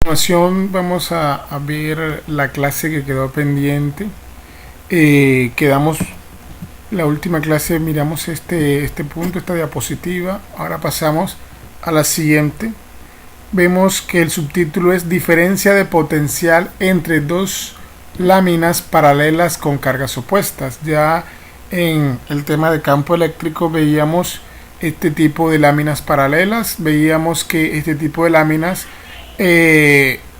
Continuación vamos a ver la clase que quedó pendiente. Quedamos la última clase, miramos este punto, esta diapositiva. Ahora pasamos a la siguiente. Vemos que el subtítulo es diferencia de potencial entre dos láminas paralelas con cargas opuestas. Ya en el tema de campo eléctrico veíamos este tipo de láminas paralelas, veíamos que este tipo de láminas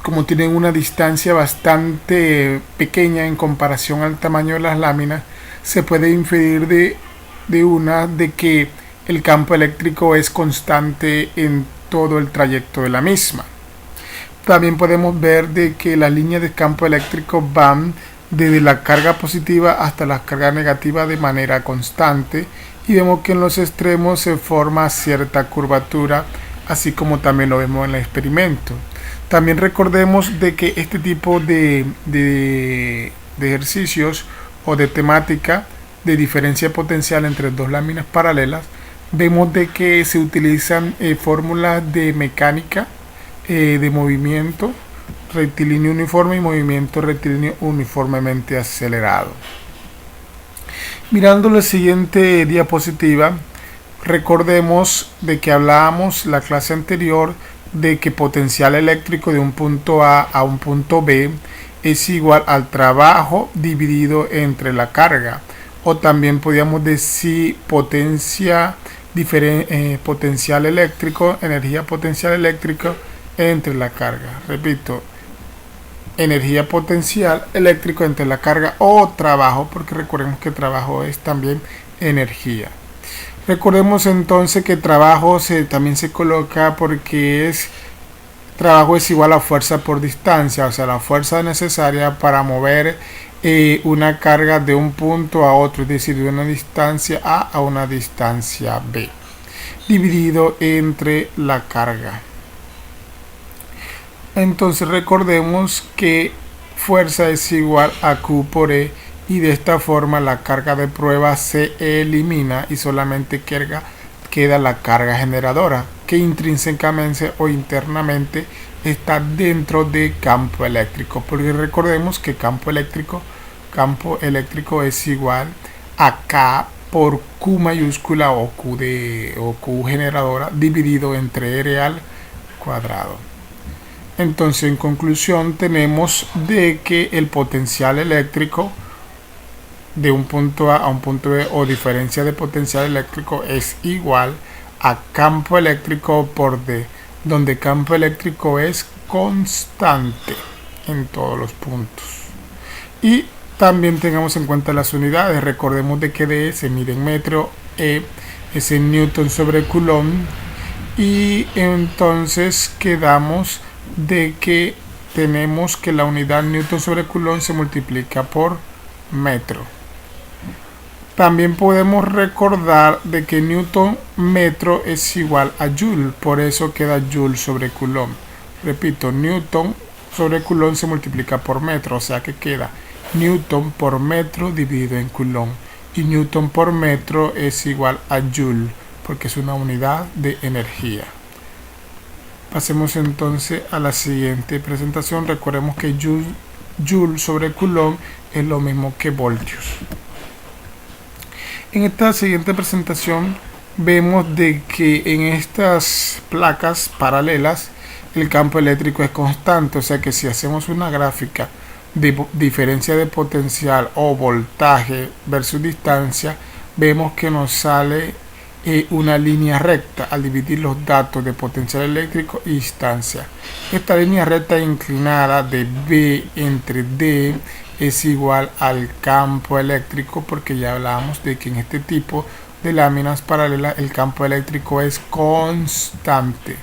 como tienen una distancia bastante pequeña en comparación al tamaño de las láminas, se puede inferir de que el campo eléctrico es constante en todo el trayecto de la misma. También podemos ver de que las líneas de campo eléctrico van desde la carga positiva hasta la carga negativa de manera constante, y vemos que en los extremos se forma cierta curvatura, así como también lo vemos en el experimento. También recordemos de que este tipo de ejercicios o de temática de diferencia potencial entre dos láminas paralelas, vemos de que se utilizan fórmulas de mecánica de movimiento rectilíneo uniforme y movimiento rectilíneo uniformemente acelerado. Mirando la siguiente diapositiva, recordemos de que hablábamos la clase anterior de que potencial eléctrico de un punto A un punto B es igual al trabajo dividido entre la carga, o también podríamos decir potencial eléctrico, energía potencial eléctrico entre la carga. Repito, energía potencial eléctrico entre la carga o trabajo, porque recordemos que trabajo es también energía. Recordemos entonces que trabajo también se coloca porque trabajo es igual a fuerza por distancia, o sea, la fuerza necesaria para mover una carga de un punto a otro, es decir, de una distancia A una distancia B, dividido entre la carga. Entonces recordemos que fuerza es igual a Q por E, y de esta forma la carga de prueba se elimina y solamente queda la carga generadora, que intrínsecamente o internamente está dentro de campo eléctrico, porque recordemos que campo eléctrico es igual a K por Q mayúscula o Q generadora dividido entre R al cuadrado. Entonces, en conclusión, tenemos de que el potencial eléctrico de un punto A un punto B, o diferencia de potencial eléctrico, es igual a campo eléctrico por D, donde campo eléctrico es constante en todos los puntos. Y también tengamos en cuenta las unidades. Recordemos de que D se mide en metro, E es en newton sobre coulomb, y entonces quedamos de que tenemos que la unidad newton sobre coulomb se multiplica por metro. También podemos recordar de que newton metro es igual a joule, por eso queda joule sobre coulomb. Repito, newton sobre coulomb se multiplica por metro, o sea que queda newton por metro dividido en coulomb, y newton por metro es igual a joule, porque es una unidad de energía. Pasemos entonces a la siguiente presentación. Recordemos que joule sobre coulomb es lo mismo que voltios. En esta siguiente presentación vemos de que en estas placas paralelas el campo eléctrico es constante, o sea que si hacemos una gráfica de diferencia de potencial o voltaje versus distancia, vemos que nos sale una línea recta al dividir los datos de potencial eléctrico y distancia. Esta línea recta inclinada de B entre D es igual al campo eléctrico, porque ya hablábamos de que en este tipo de láminas paralelas el campo eléctrico es constante.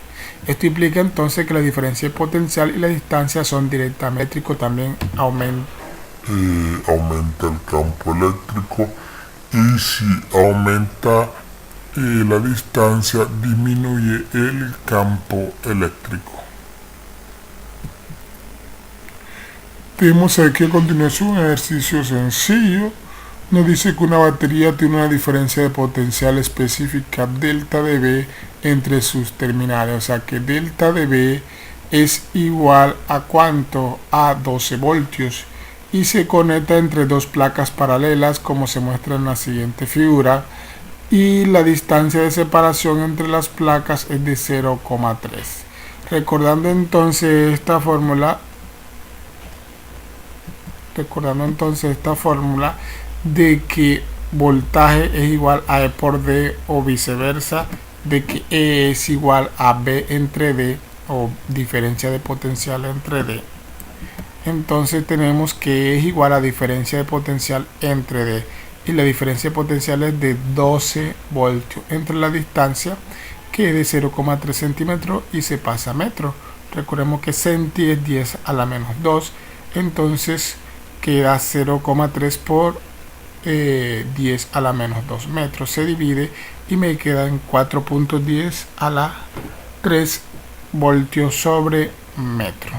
Esto implica entonces que la diferencia de potencial y la distancia son directamente eléctricos. También aumenta el campo eléctrico, y si aumenta la distancia, disminuye el campo eléctrico. Tenemos aquí a continuación un ejercicio sencillo. Nos dice que una batería tiene una diferencia de potencial específica delta de B entre sus terminales, o sea que delta de B es igual a ¿cuánto? A 12 voltios y se conecta entre dos placas paralelas como se muestra en la siguiente figura, y la distancia de separación entre las placas es de 0,3. Recordando entonces esta fórmula de que voltaje es igual a E por D o viceversa, de que E es igual a B entre D o diferencia de potencial entre D, entonces tenemos que E es igual a diferencia de potencial entre D, y la diferencia de potencial es de 12 voltios entre la distancia, que es de 0,3 centímetros y se pasa a metro. Recordemos que centi es 10 a la menos 2, entonces queda 0,3 por 10 a la menos 2 metros. Se divide y me quedan 4.10 a la 3 voltios sobre metro.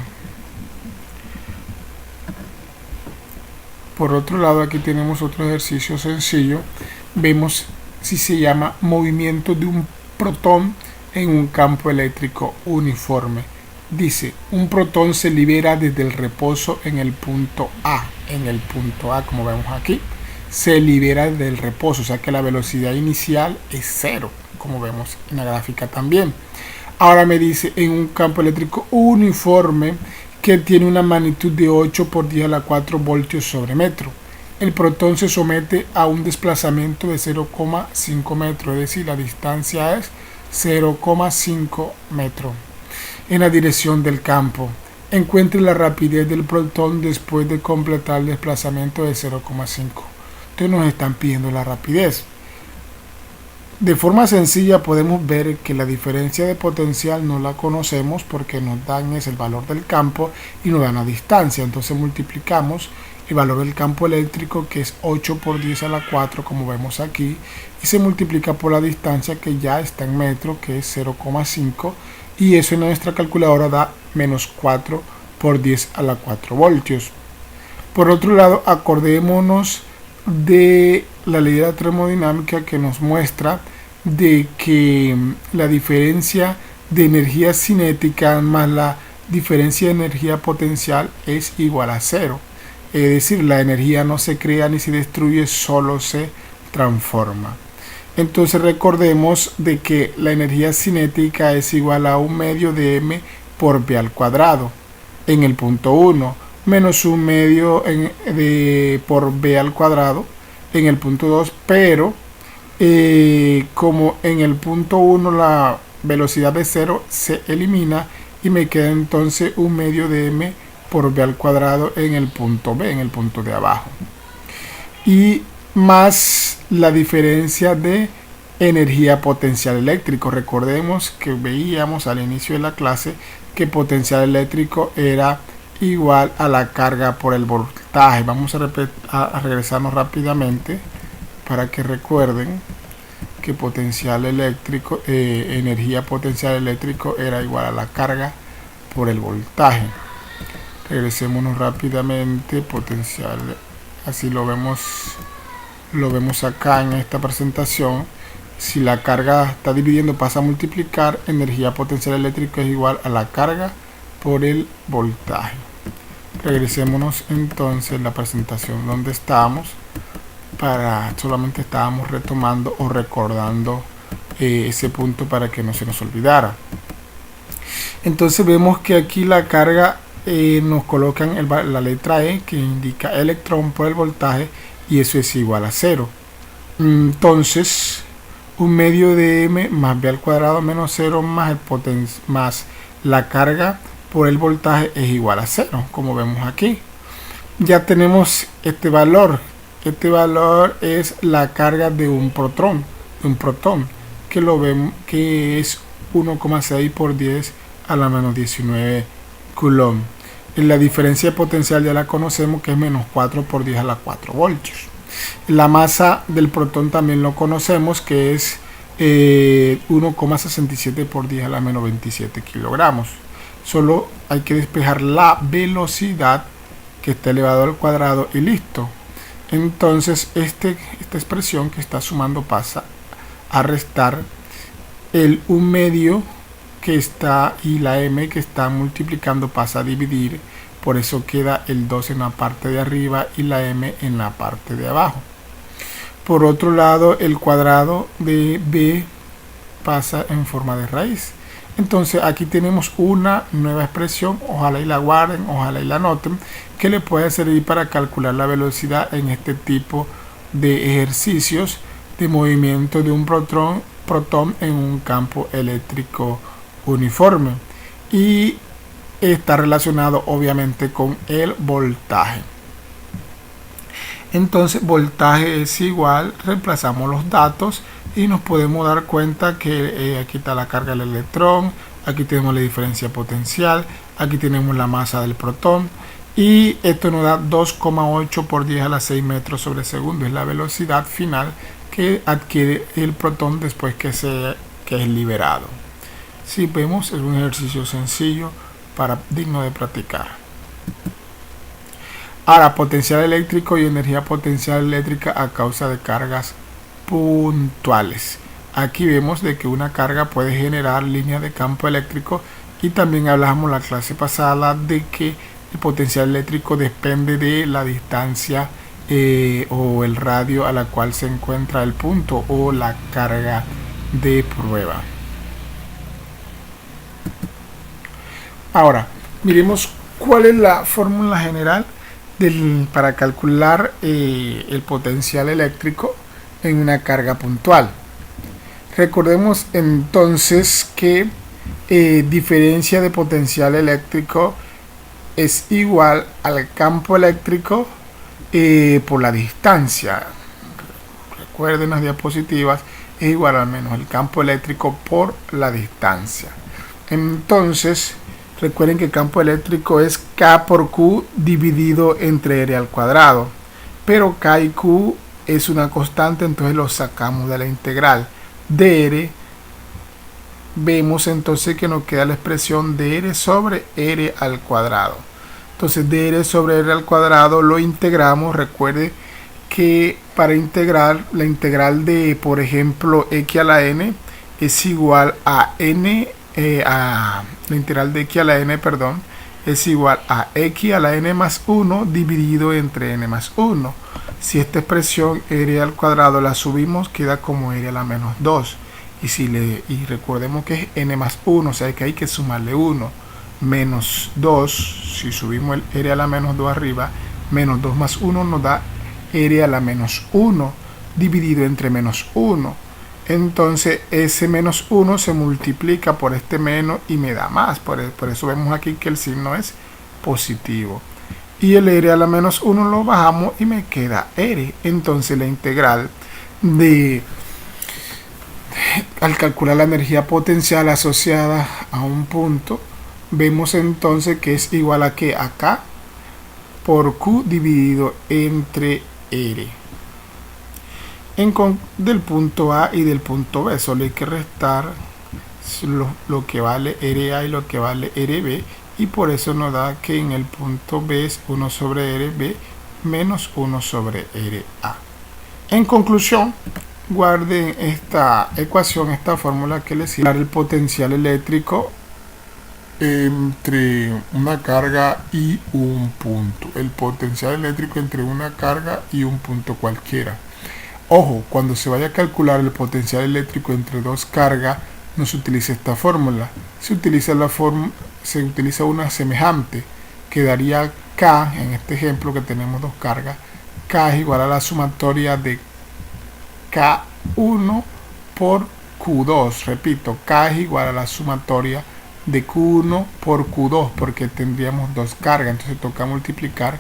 Por otro lado, aquí tenemos otro ejercicio sencillo. Vemos si se llama movimiento de un protón en un campo eléctrico uniforme. Dice, un protón se libera desde el reposo en el punto A. En el punto A, como vemos aquí, se libera del reposo, o sea que la velocidad inicial es 0, como vemos en la gráfica también. Ahora me dice, en un campo eléctrico uniforme que tiene una magnitud de 8 por 10 a la 4 voltios sobre metro. El protón se somete a un desplazamiento de 0,5 metros, es decir, la distancia es 0,5 metros en la dirección del campo. Encuentre la rapidez del protón después de completar el desplazamiento de 0,5. Entonces nos están pidiendo la rapidez. De forma sencilla podemos ver que la diferencia de potencial no la conocemos porque nos dan es el valor del campo y nos dan la distancia. Entonces multiplicamos el valor del campo eléctrico, que es 8 por 10 a la 4, como vemos aquí, y se multiplica por la distancia, que ya está en metro, que es 0,5, y eso en nuestra calculadora da menos 4 por 10 a la 4 voltios. Por otro lado, acordémonos de la ley de la termodinámica, que nos muestra de que la diferencia de energía cinética más la diferencia de energía potencial es igual a 0. Es decir, la energía no se crea ni se destruye, solo se transforma. Entonces recordemos de que la energía cinética es igual a 1 medio de m por v al cuadrado en el punto 1, menos 1 medio por v al cuadrado en el punto 2, pero como en el punto 1 la velocidad de 0 se elimina y me queda entonces 1 medio de m por v al cuadrado en el punto B, en el punto de abajo, y más la diferencia de energía potencial eléctrico. Recordemos que veíamos al inicio de la clase que potencial eléctrico era igual a la carga por el voltaje. Vamos a regresarnos rápidamente para que recuerden que potencial eléctrico, energía potencial eléctrico era igual a la carga por el voltaje. Regresémonos rápidamente. Potencial, así lo vemos acá en esta presentación. Si la carga está dividiendo, pasa a multiplicar. Energía potencial eléctrica es igual a la carga por el voltaje. Regresémonos entonces a la presentación donde estábamos, solamente estábamos retomando o recordando ese punto para que no se nos olvidara. Entonces vemos que aquí la carga nos colocan la letra E, que indica electrón por el voltaje, y eso es igual a 0. Entonces 1 medio de m más v al cuadrado menos 0 más la carga por el voltaje es igual a 0, como vemos aquí. Ya tenemos este valor. Este valor es la carga de un protón, que lo vemos que es 1,6 por 10 a la menos 19 coulomb. La diferencia potencial ya la conocemos, que es menos 4 por 10 a la 4 voltios. La masa del protón también lo conocemos, que es 1,67 por 10 a la menos 27 kilogramos. Solo hay que despejar la velocidad, que está elevado al cuadrado, y listo. Entonces esta expresión que está sumando pasa a restar el 1 medio que está y la m que está multiplicando pasa a dividir, por eso queda el 2 en la parte de arriba y la m en la parte de abajo. Por otro lado, el cuadrado de b pasa en forma de raíz. Entonces aquí tenemos una nueva expresión, ojalá y la guarden, ojalá y la noten, que le puede servir para calcular la velocidad en este tipo de ejercicios de movimiento de un protón en un campo eléctrico uniforme, y está relacionado obviamente con el voltaje. Entonces voltaje es igual, reemplazamos los datos y nos podemos dar cuenta que aquí está la carga del electrón, aquí tenemos la diferencia potencial, aquí tenemos la masa del protón, y esto nos da 2,8 por 10 a la 6 metros sobre segundo. Es la velocidad final que adquiere el protón después que es liberado. Si vemos, es un ejercicio sencillo digno de practicar. Ahora, potencial eléctrico y energía potencial eléctrica a causa de cargas puntuales. Aquí vemos de que una carga puede generar líneas de campo eléctrico, y también hablamos la clase pasada de que el potencial eléctrico depende de la distancia o el radio a la cual se encuentra el punto o la carga de prueba. Ahora, miremos cuál es la fórmula general para calcular el potencial eléctrico en una carga puntual. Recordemos entonces que diferencia de potencial eléctrico es igual al campo eléctrico por la distancia. Recuerden las diapositivas, es igual al menos el campo eléctrico por la distancia. Entonces, recuerden que el campo eléctrico es K por Q dividido entre R al cuadrado. Pero K y Q es una constante, entonces lo sacamos de la integral. dr, vemos entonces que nos queda la expresión dr sobre R al cuadrado. Entonces dr sobre R al cuadrado lo integramos. Recuerde que para integrar, la integral de, por ejemplo, x a la n es igual a n, la integral de x a la n, perdón, es igual a x a la n más 1 dividido entre n más 1. Si esta expresión r al cuadrado la subimos, queda como r a la menos 2. Y recordemos que es n más 1, o sea que hay que sumarle 1. Menos 2, si subimos el r a la menos 2 arriba, menos 2 más 1 nos da r a la menos 1 dividido entre menos 1. Entonces ese menos 1 se multiplica por este menos y me da más. Por eso vemos aquí que el signo es positivo. Y el r a la menos 1 lo bajamos y me queda r. Entonces la integral al calcular la energía potencial asociada a un punto, vemos entonces que es igual a que a K por Q dividido entre R. Del punto A y del punto B solo hay que restar lo que vale RA y lo que vale RB, y por eso nos da que en el punto B es 1 sobre RB menos 1 sobre RA. En conclusión, guarden esta ecuación, esta fórmula que les sirve el potencial eléctrico entre una carga y un punto. El potencial eléctrico entre una carga y un punto cualquiera. Ojo, cuando se vaya a calcular el potencial eléctrico entre dos cargas, no se utiliza esta fórmula. Se utiliza una semejante, que daría K, en este ejemplo que tenemos dos cargas, K es igual a la sumatoria de K1 por Q2. Repito, K es igual a la sumatoria de Q1 por Q2, porque tendríamos dos cargas, entonces toca multiplicar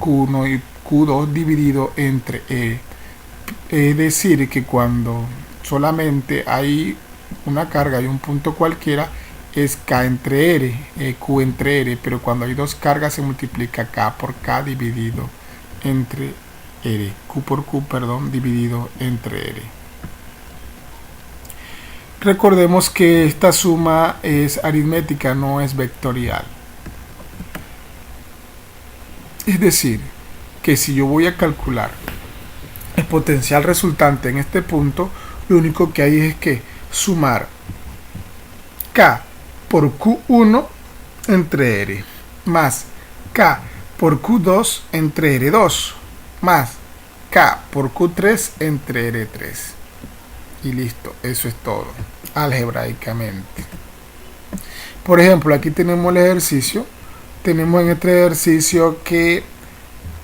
Q1 y Q2 dividido entre E. Es decir, que cuando solamente hay una carga y un punto cualquiera, es K entre R, Q entre R, pero cuando hay dos cargas se multiplica K por K dividido entre R, Q por Q, perdón, dividido entre R. Recordemos que esta suma es aritmética, no es vectorial. Es decir, que si yo voy a calcular el potencial resultante en este punto, lo único que hay es que sumar K por Q1 entre R, más K por Q2 entre R2, más K por Q3 entre R3. Y listo, eso es todo, algebraicamente. Por ejemplo, aquí tenemos el ejercicio. Tenemos en este ejercicio que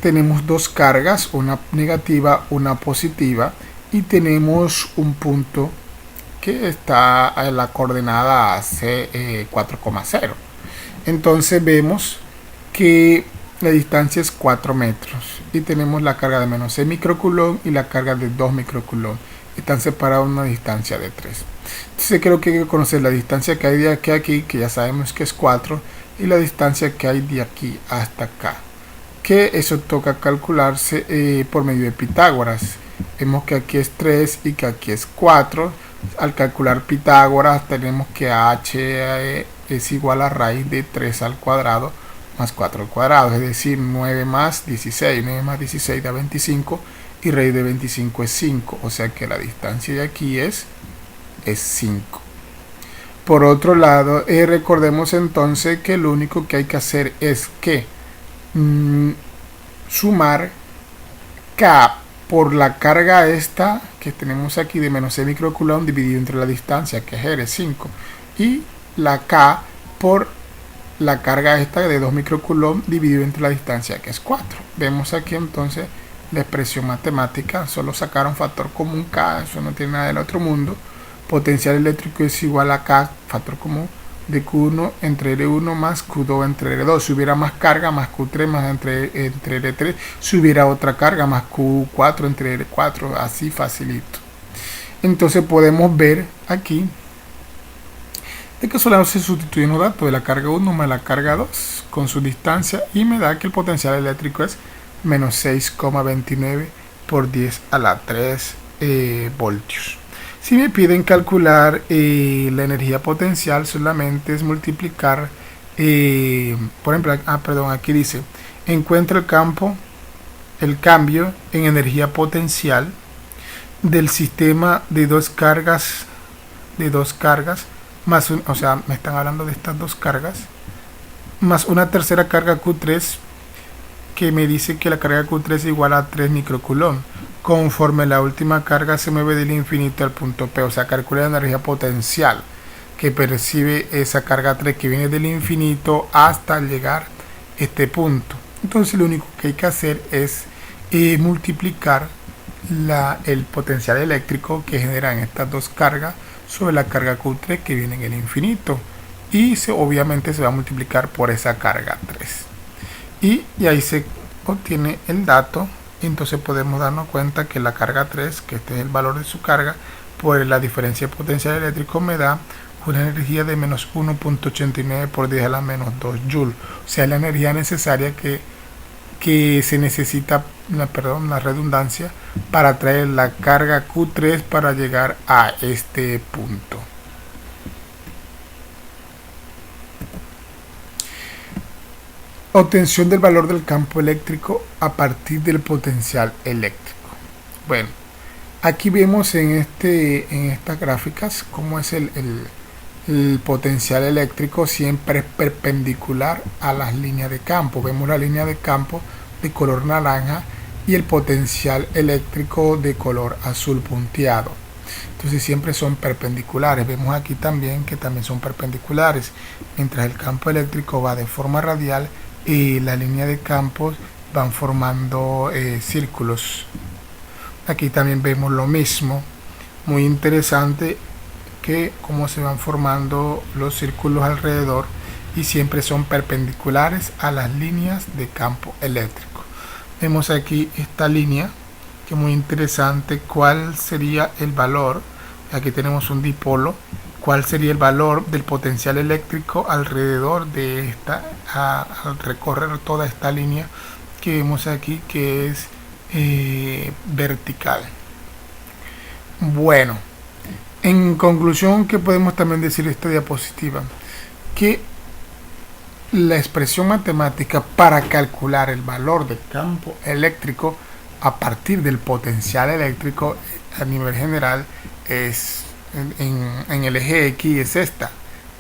tenemos dos cargas, una negativa, una positiva, y tenemos un punto que está en la coordenada C 4,0. Entonces vemos que la distancia es 4 metros y tenemos la carga de menos 6 microcoulomb y la carga de 2 microcoulomb. Están separados una distancia de 3. Entonces creo que hay que conocer la distancia que hay de aquí a aquí, que ya sabemos que es 4, y la distancia que hay de aquí hasta acá, que eso toca calcularse por medio de Pitágoras. Vemos que aquí es 3 y que aquí es 4. Al calcular Pitágoras tenemos que h es igual a raíz de 3 al cuadrado más 4 al cuadrado, es decir, 9 más 16, 9 más 16 da 25 y raíz de 25 es 5, o sea que la distancia de aquí es 5. Por otro lado, recordemos entonces que lo único que hay que hacer es que sumar K por la carga esta que tenemos aquí de menos 6 microcoulomb dividido entre la distancia, que es R, 5, y la K por la carga esta de 2 microcoulomb dividido entre la distancia, que es 4. Vemos aquí entonces la expresión matemática, solo sacar un factor común K, eso no tiene nada del otro mundo. Potencial eléctrico es igual a K, factor común, de Q1 entre R1 más Q2 entre R2. Si hubiera más carga, más Q3 más entre R3. Si hubiera otra carga, más Q4 entre R4. Así facilito. Entonces podemos ver aquí de que solo se sustituyen los datos de la carga 1 más la carga 2 con su distancia, y me da que el potencial eléctrico es menos 6,29 por 10 a la 3 voltios. Si me piden calcular la energía potencial, solamente es multiplicar, por ejemplo, aquí dice, encuentra el cambio en energía potencial del sistema de dos cargas, más o sea, me están hablando de estas dos cargas, más una tercera carga Q3, que me dice que la carga Q3 es igual a 3 microcoulomb. Conforme la última carga se mueve del infinito al punto P, o sea, calcula la energía potencial que percibe esa carga 3 que viene del infinito hasta llegar a este punto. Entonces lo único que hay que hacer es multiplicar el potencial eléctrico que generan estas dos cargas sobre la carga Q3 que viene en el infinito, y obviamente se va a multiplicar por esa carga 3, y ahí se obtiene el dato. Entonces podemos darnos cuenta que la carga 3, que este es el valor de su carga, por la diferencia de potencial eléctrico me da una energía de menos 1.89 por 10 a la menos 2 joules. O sea, la energía necesaria que se necesita, la redundancia, para traer la carga Q3 para llegar a este punto. Obtención del valor del campo eléctrico a partir del potencial eléctrico. Bueno, aquí vemos en estas gráficas cómo es el potencial eléctrico siempre es perpendicular a las líneas de campo. Vemos la línea de campo de color naranja y el potencial eléctrico de color azul punteado. Entonces siempre son perpendiculares. Vemos aquí también que también son perpendiculares. Mientras el campo eléctrico va de forma radial y la línea de campos van formando círculos. Aquí también vemos lo mismo, muy interesante, que cómo se van formando los círculos alrededor y siempre son perpendiculares a las líneas de campo eléctrico. Vemos aquí esta línea, que es muy interesante. ¿Cuál sería el valor? Aquí tenemos un dipolo. ¿Cuál sería el valor del potencial eléctrico alrededor de esta, al recorrer toda esta línea que vemos aquí, que es vertical? Bueno, en conclusión, ¿qué podemos también decir de esta diapositiva? Que la expresión matemática para calcular el valor del campo eléctrico a partir del potencial eléctrico a nivel general es en el eje X, es esta.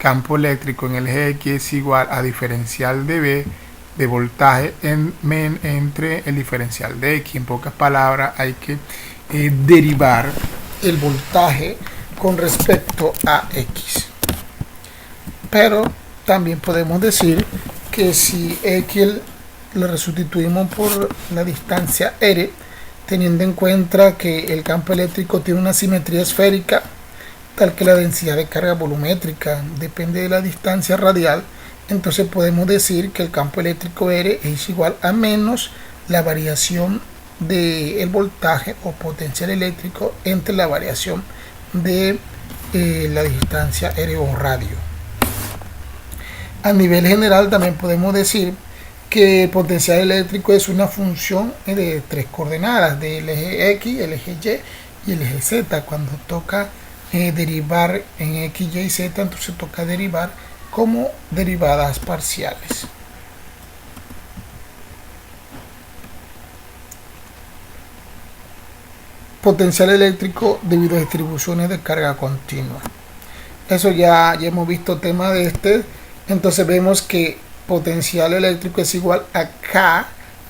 campo eléctrico en el eje X es igual a diferencial de B de voltaje entre el diferencial de X. En pocas palabras, hay que derivar el voltaje con respecto a X. Pero también podemos decir que si X lo resustituimos por la distancia R, teniendo en cuenta que el campo eléctrico tiene una simetría esférica, tal que la densidad de carga volumétrica depende de la distancia radial, entonces podemos decir que el campo eléctrico R es igual a menos la variación del voltaje o potencial eléctrico entre la variación de la distancia R o radio. A nivel general también podemos decir que el potencial eléctrico es una función de tres coordenadas, del eje X, el eje Y y el eje Z. Cuando toca derivar en X, Y y Z, entonces toca derivar como derivadas parciales. Potencial eléctrico debido a distribuciones de carga continua. Eso ya hemos visto tema de este. Entonces vemos que potencial eléctrico es igual a K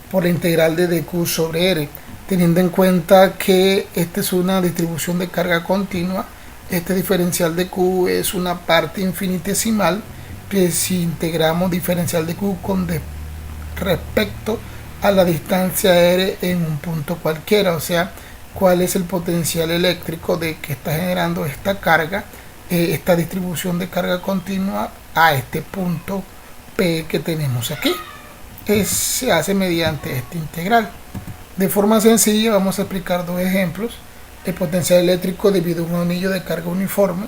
por la integral de dq sobre R, teniendo en cuenta que esta es una distribución de carga continua. Este diferencial de Q es una parte infinitesimal, que si integramos diferencial de Q con respecto a la distancia R en un punto cualquiera, o sea, cuál es el potencial eléctrico de que está generando esta carga, esta distribución de carga continua a este punto P que tenemos aquí. Se hace mediante esta integral. De forma sencilla vamos a explicar dos ejemplos. El potencial eléctrico debido a un anillo de carga uniforme.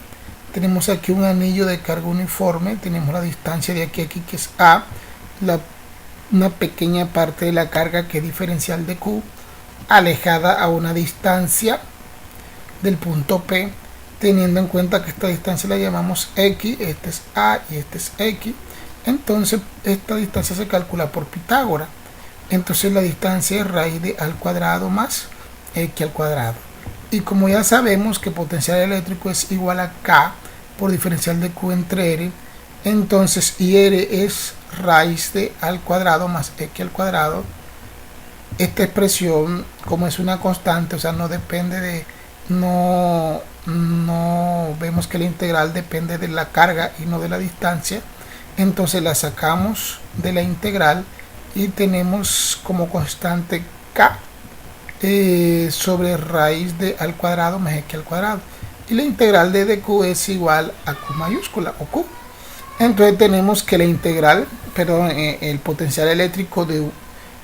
Tenemos aquí un anillo de carga uniforme, tenemos la distancia de aquí a aquí que es A, una pequeña parte de la carga que es diferencial de Q, alejada a una distancia del punto P, teniendo en cuenta que esta distancia la llamamos X, este es A y este es X. Entonces esta distancia se calcula por Pitágoras. Entonces la distancia es raíz de A al cuadrado más X al cuadrado. Y como ya sabemos que potencial eléctrico es igual a K por diferencial de Q entre R, entonces y R es raíz de A al cuadrado más X al cuadrado. Esta expresión, como es una constante, o sea, no depende de, no vemos que la integral depende de la carga y no de la distancia, entonces la sacamos de la integral y tenemos como constante K sobre raíz de A al cuadrado más X al cuadrado, y la integral de dq es igual a Q mayúscula o Q. Entonces tenemos que la integral, perdón, el potencial eléctrico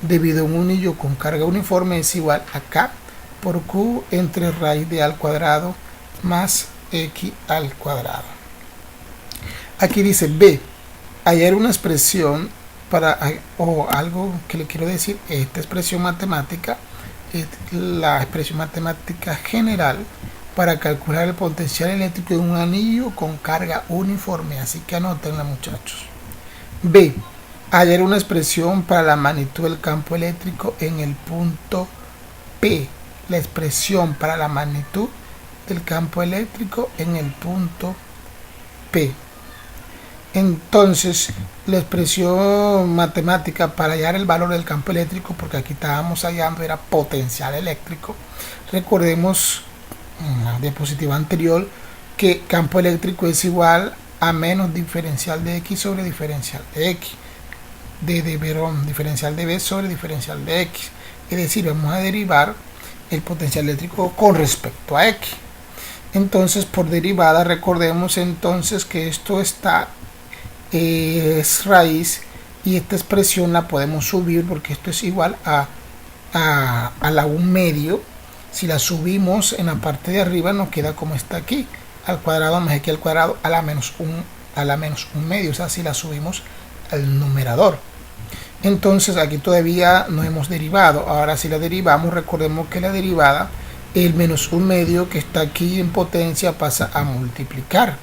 debido a un anillo con carga uniforme es igual a K por Q entre raíz de A al cuadrado más X al cuadrado. Aquí dice B, hallar una expresión para, o algo que le quiero decir, esta expresión matemática es la expresión matemática general para calcular el potencial eléctrico de un anillo con carga uniforme, así que anótenla, muchachos. B, hallar una expresión para la magnitud del campo eléctrico en el punto P, la expresión para la magnitud del campo eléctrico en el punto P. Entonces la expresión matemática para hallar el valor del campo eléctrico, porque aquí estábamos hallando era potencial eléctrico. Recordemos en la diapositiva anterior que campo eléctrico es igual a menos diferencial de X sobre diferencial de X, diferencial de B sobre diferencial de X. Es decir, vamos a derivar el potencial eléctrico con respecto a X. Entonces, por derivada, recordemos entonces que esto está es raíz, y esta expresión la podemos subir porque esto es igual a la 1 medio. Si la subimos en la parte de arriba nos queda como está aquí, al cuadrado más X al cuadrado a la menos 1 medio, o sea, si la subimos al numerador. Entonces aquí todavía no hemos derivado. Ahora si la derivamos, recordemos que la derivada, el menos 1 medio que está aquí en potencia pasa a multiplicar,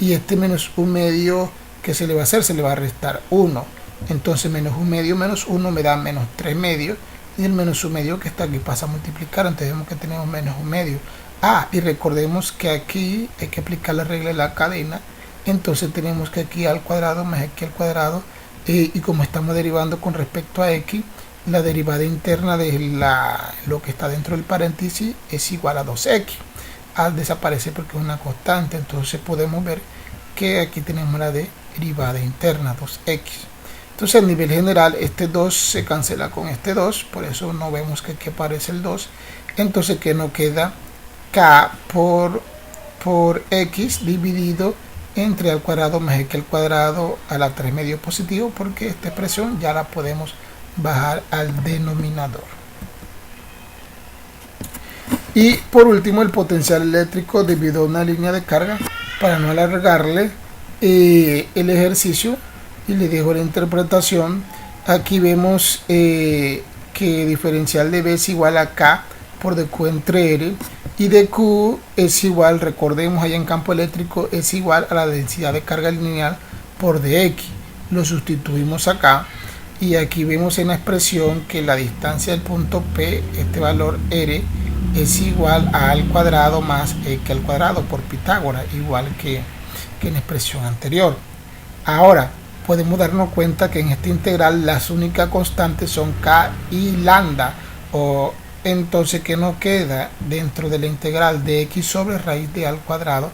y este menos 1 medio que se le va a hacer, se le va a restar 1. Entonces menos 1 medio menos 1 me da menos 3 medios, y el menos 1 medio que está aquí pasa a multiplicar, entonces vemos que tenemos menos 1 medio. Y recordemos que aquí hay que aplicar la regla de la cadena, entonces tenemos que aquí a al cuadrado más x al cuadrado, y como estamos derivando con respecto a x, la derivada interna de lo que está dentro del paréntesis es igual a 2x. Desaparece porque es una constante, entonces podemos ver que aquí tenemos la derivada interna 2x. Entonces a nivel general este 2 se cancela con este 2, por eso no vemos que aquí aparece el 2. Entonces que nos queda k por x dividido entre al cuadrado más x al cuadrado a la 3 medio positivo, porque esta expresión ya la podemos bajar al denominador. Y por último el potencial eléctrico debido a una línea de carga. Para no alargarle el ejercicio y le dejo la interpretación, aquí vemos que diferencial de B es igual a K por dq entre R, y dq es igual, recordemos allá en campo eléctrico, es igual a la densidad de carga lineal por dx. Lo sustituimos acá y aquí vemos en la expresión que la distancia del punto P, este valor R, es igual a al cuadrado más x al cuadrado por Pitágoras, igual que en la expresión anterior. Ahora podemos darnos cuenta que en esta integral las únicas constantes son k y lambda, o entonces que nos queda dentro de la integral de x sobre raíz de al cuadrado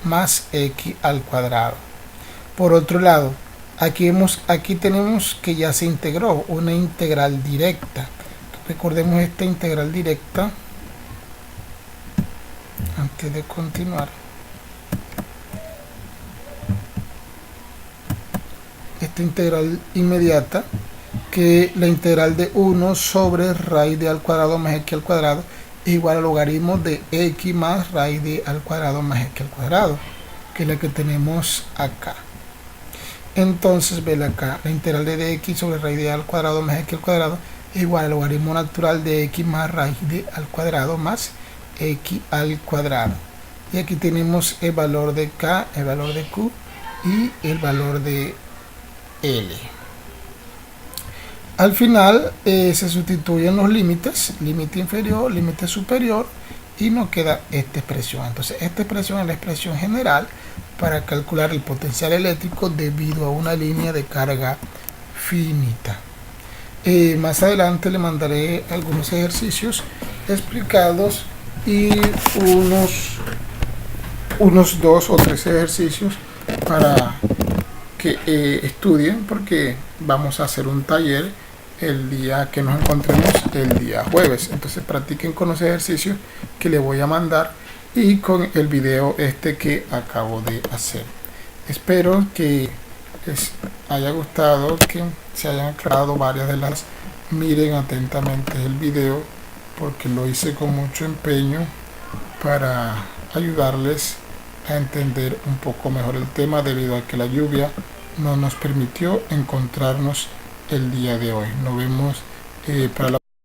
más x al cuadrado. Por otro lado, aquí tenemos que ya se integró una integral directa. Recordemos esta integral directa antes de continuar. Esta integral inmediata, que la integral de 1 sobre raíz de al cuadrado más x al cuadrado es igual al logaritmo de x más raíz de al cuadrado más x al cuadrado, que es la que tenemos acá. Entonces, ven acá, la integral de dx sobre raíz de al cuadrado más x al cuadrado es igual al logaritmo natural de x más raíz de al cuadrado más x al cuadrado. Y aquí tenemos el valor de k, el valor de q y el valor de L. Al final se sustituyen los límites, límite inferior, límite superior, y nos queda esta expresión. Entonces esta expresión es la expresión general para calcular el potencial eléctrico debido a una línea de carga finita. Más adelante le mandaré algunos ejercicios explicados y unos 2 o 3 ejercicios para que estudien, porque vamos a hacer un taller el día que nos encontremos, el día jueves. Entonces practiquen con los ejercicios que les voy a mandar y con el video que acabo de hacer. Espero que les haya gustado, que se hayan aclarado varias de las. Miren atentamente el video porque lo hice con mucho empeño para ayudarles a entender un poco mejor el tema, debido a que la lluvia no nos permitió encontrarnos el día de hoy. Nos vemos para la